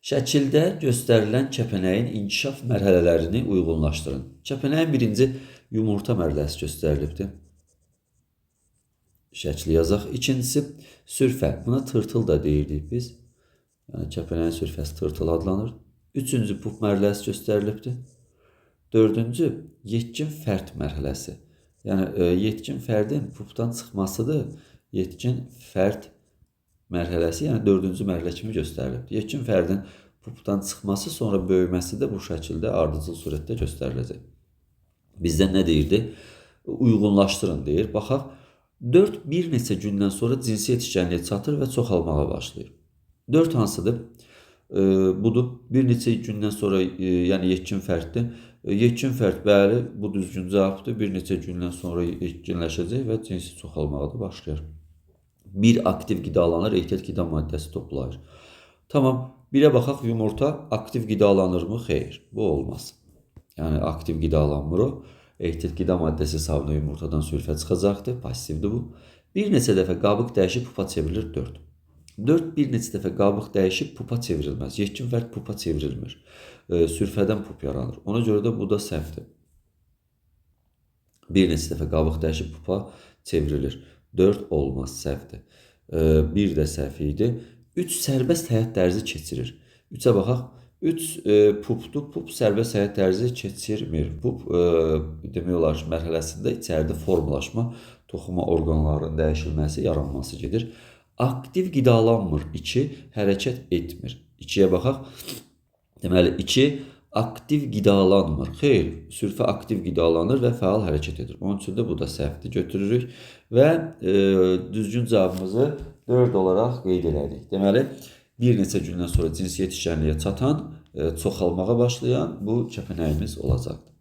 Şəkildə göstərilən kəpənəyin inkişaf mərhələlərini uyğunlaşdırın. Kəpənəyin birinci yumurta mərhələsi göstərilibdir. Şəkli yazaq. İkincisi sürfə. Buna tırtıl da deyirdik biz. Yəni kəpənəyin sürfəsi tırtıl adlanır. Üçüncü pup mərhələsi göstərilibdir. Dördüncü yetkin fərd mərhələsi. Yəni yetkin fərdin pupdan çıxmasıdır. Yetkin fərd mərhələsi, yəni dördüncü mərhələ kimi göstərilibdir. Yetkin fərdin pupdan çıxması, sonra böyüməsi də bu şəkildə ardıcıl surətdə göstəriləcək. Bizdən nə deyirdi? Uyğunlaşdırın deyir. Baxaq, 4 bir neçə gündən sonra cinsi yetişkənliyə çatır və çoxalmağa başlayır. 4 hansıdır? Budur. Bir neçə gündən sonra, yəni yetkin fərddir. Yetkin fərd, bəli, bu düzgün cavabdır. Bir neçə gündən sonra yetkinləşəcək və cinsi çoxalmağa da başlayır. Bir aktiv qidalanır, ehtiyat qida maddəsi toplayır. Tamam, birə baxaq, yumurta aktiv qidalanırmı? Xeyr, bu olmaz. Yəni aktiv qidalanmır o. Ehtiyat qida maddəsi hesabına yumurtadan sülfə çıxacaqdır, passivdir bu. Bir neçə dəfə qabıq dəyişib pupa çevrilir 4. 4 bir neçə dəfə qabıq dəyişib pupa çevrilməz. Yetkin fərd pupa çevrilmir. Sülfədən pup yaranır. Ona görə də bu da səhvdir. Bir neçə dəfə qabıq dəyişib pupa çevrilir. 4 olmaz, səhvdir. 1 də səhv idi. 3 sərbəst həyat tərzi keçirir. 3-ə baxaq. 3 pupdur. Pup sərbəst həyat tərzi keçirmir. Pup demək olar ki, mərhələsində içəridə formalaşma, toxuma orqanlarının dəyişilməsi, yaranması gedir. Aktiv qidalanmır. 2 hərəkət etmir. 2-yə baxaq. Deməli 2 aktiv qidalanmır. Xeyr, sülfə aktiv qidalanır və fəal hərəkət edir. Onun üçün də bu da səhvdir. Götürürük və düzgün cavabımızı 4 olaraq qeyd elədik. Deməli, bir neçə gündən sonra cinsi yetişkənliyə çatan, çoxalmağa başlayan bu kəpənəyimiz olacaqdır.